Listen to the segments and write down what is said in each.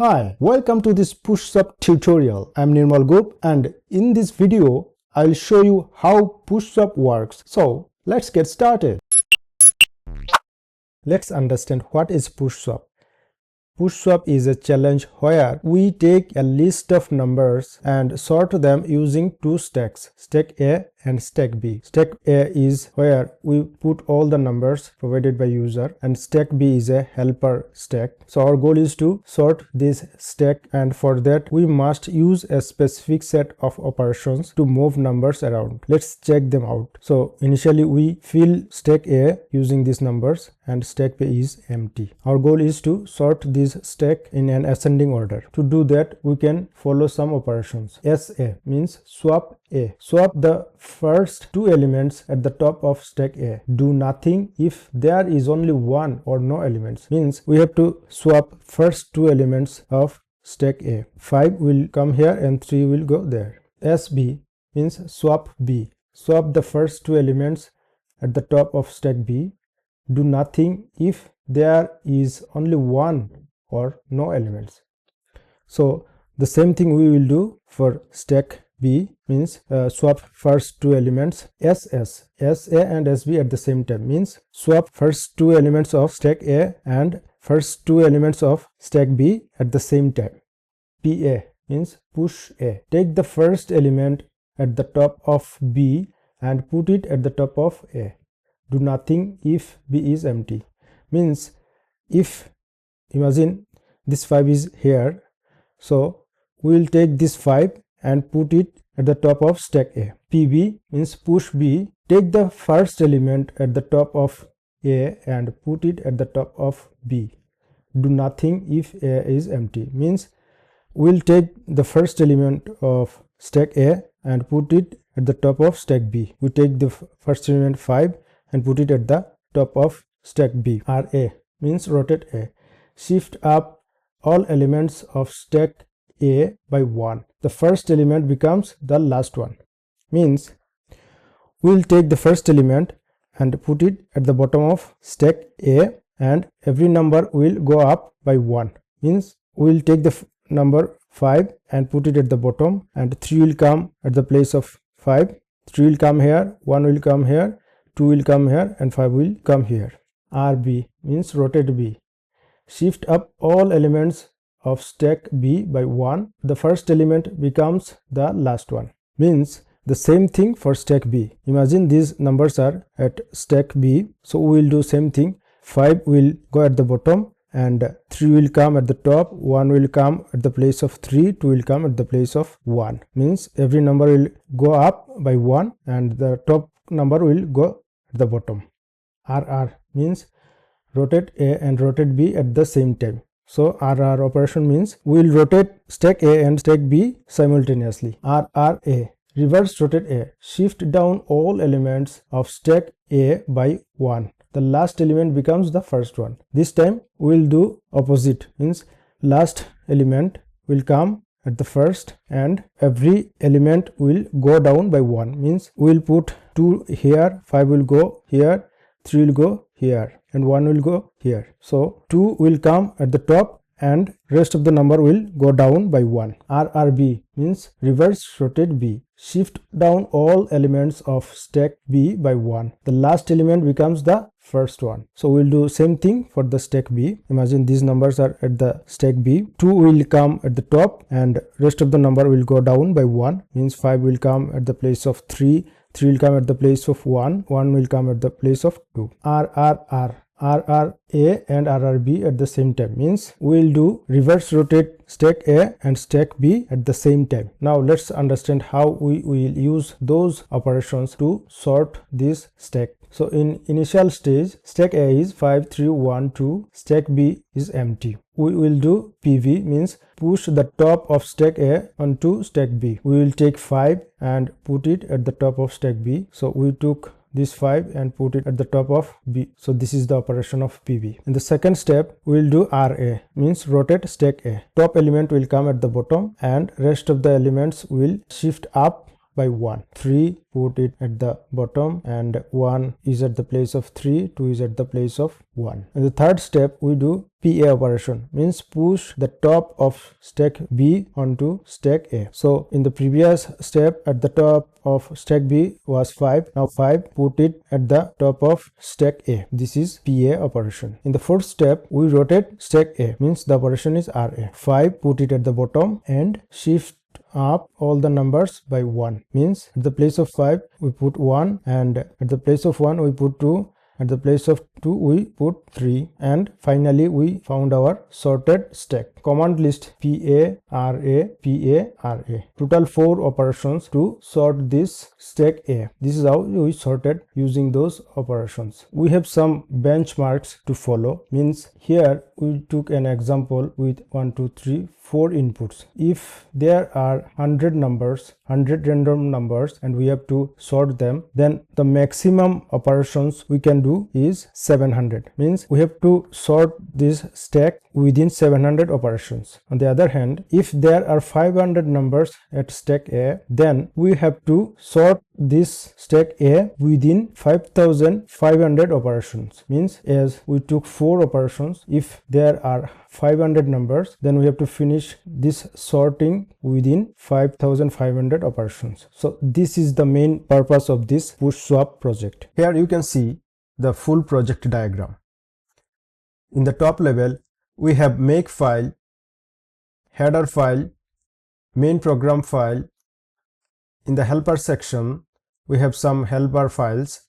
Hi, welcome to this push-up tutorial. I'm Nirmal Gope and in this video I'll show you how push-up works. So let's get started. Let's understand what is push-up. Push-up is a challenge where we take a list of numbers and sort them using two stacks, stack A and stack B. Stack A is where we put all the numbers provided by user and stack B is a helper stack. So our goal is to sort this stack, and for that we must use a specific set of operations to move numbers around. Let's check them out. So initially we fill stack A using these numbers and stack B is empty. Our goal is to sort this stack in an ascending order. To do that we can follow some operations. SA means swap A. Swap the first two elements at the top of stack A. Do nothing if there is only one or no elements. Means we have to swap first two elements of stack A. 5 will come here and 3 will go there. SB means swap B. Swap the first two elements at the top of stack B. Do nothing if there is only one or no elements. So the same thing we will do for stack B, means swap first two elements. SS, SA and SB at the same time, means swap first two elements of stack A and first two elements of stack B at the same time. PA means push A. Take the first element at the top of B and put it at the top of A. Do nothing if B is empty. Means if, imagine this 5 is here, so we will take this 5 and put it at the top of stack A. PB means push B. Take the first element at the top of A and put it at the top of B. Do nothing if A is empty. Means we will take the first element of stack A and put it at the top of stack B. We take the first element 5 and put it at the top of stack B. RA means rotate A. Shift up all elements of stack A by 1. The first element becomes the last one. Means we will take the first element and put it at the bottom of stack A and every number will go up by 1. Means we will take the number 5 and put it at the bottom, and 3 will come at the place of 5. 3 will come here, 1 will come here, 2 will come here and 5 will come here. RB means rotate B. Shift up all elements of stack B by 1. The first element becomes the last one. Means the same thing for stack B. Imagine these numbers are at stack B, so we will do same thing. 5 will go at the bottom and 3 will come at the top, 1 will come at the place of 3, 2 will come at the place of 1. Means every number will go up by 1 and the top number will go at the bottom. RR means rotate A and rotate B at the same time. So RR operation means we will rotate stack A and stack B simultaneously. RRA, reverse rotate A. Shift down all elements of stack A by 1. The last element becomes the first one. This time we will do opposite, means last element will come at the first and every element will go down by 1. Means we will put 2 here, 5 will go here, 3 will go here and 1 will go here. So 2 will come at the top and rest of the number will go down by 1. RRB means reverse rotate B. Shift down all elements of stack B by 1. The last element becomes the first one. So we'll do same thing for the stack B. Imagine these numbers are at the stack B. 2 will come at the top and rest of the number will go down by 1. Means 5 will come at the place of 3, 3 will come at the place of 1, 1 will come at the place of 2. RRR, RRA and RRB at the same time, means we will do reverse rotate stack A and stack B at the same time. Now let's understand how we will use those operations to sort this stack. So in initial stage, stack A is 5, 3, 1, 2, stack B is empty. We will do PV, means push the top of stack A onto stack B. We will take 5 and put it at the top of stack B. So we took this 5 and put it at the top of B. So this is the operation of PV. In the second step, we will do RA, means rotate stack A. Top element will come at the bottom and rest of the elements will shift up by 1. 3, put it at the bottom, and 1 is at the place of 3, 2 is at the place of 1. In the third step, we do PA operation, means push the top of stack B onto stack A. So in the previous step, at the top of stack B was 5. Now 5, put it at the top of stack A. This is PA operation. In the fourth step, we rotate stack A, means the operation is RA. 5, put it at the bottom and shift up all the numbers by 1, means at the place of 5 we put 1, and at the place of 1 we put 2, at the place of 2 we put 3, and finally we found our sorted stack. Command list PA RA PA RA. Total 4 operations to sort this stack A. This is how we sorted using those operations. We have some benchmarks to follow, means here we took an example with 1 2 3 4 inputs. If there are 100 numbers, 100 random numbers, and we have to sort them, then the maximum operations we can do is 700, means we have to sort this stack within 700 operations. On the other hand, if there are 500 numbers at stack A, then we have to sort this stack A within 5500 operations, means as we took 4 operations, if there are 500 numbers, then we have to finish this sorting within 5500 operations. So this is the main purpose of this push swap project. Here you can see the full project diagram. In the top level, we have make file, header file, main program file. In the helper section, we have some helper files,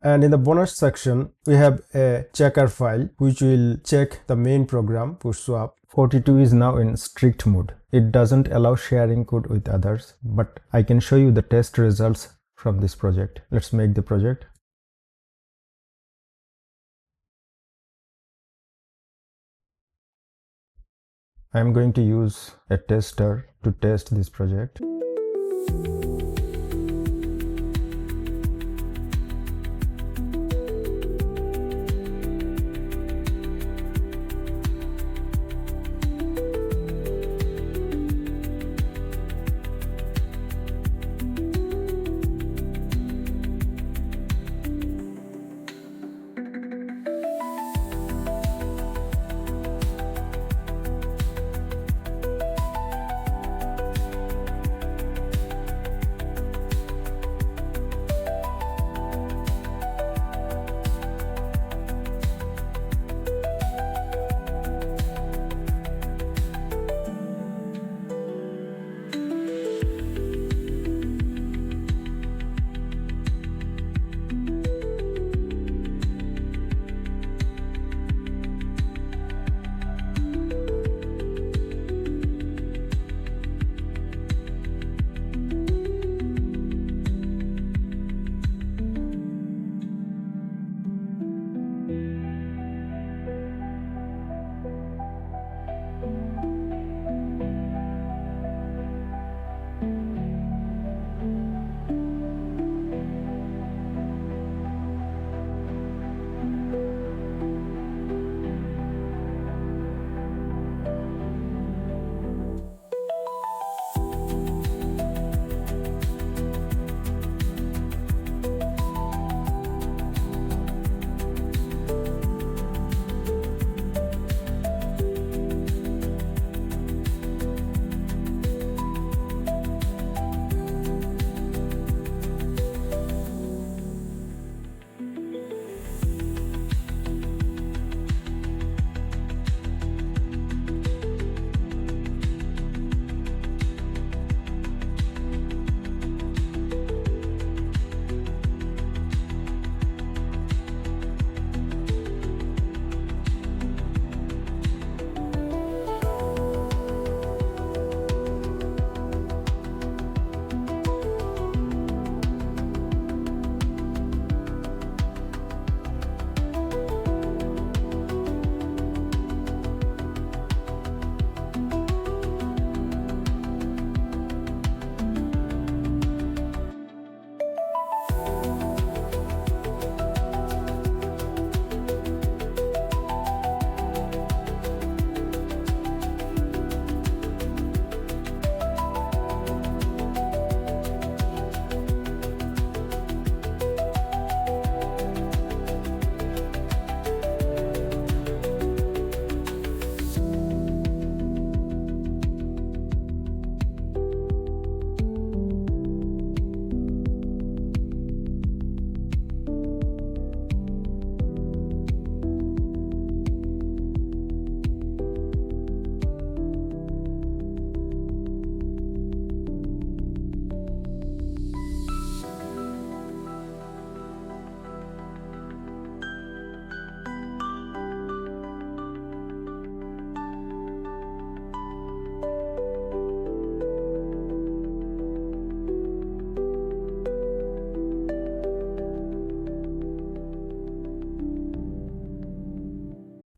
and in the bonus section we have a checker file which will check the main program push swap. 42 is now in strict mode. It doesn't allow sharing code with others, but I can show you the test results from this project. Let's make the project. I am going to use a tester to test this project.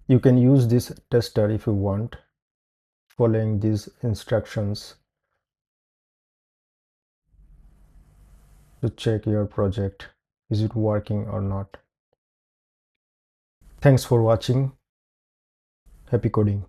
You can use this tester if you want, following these instructions to check your project. Is it working or not? Thanks for watching. Happy coding.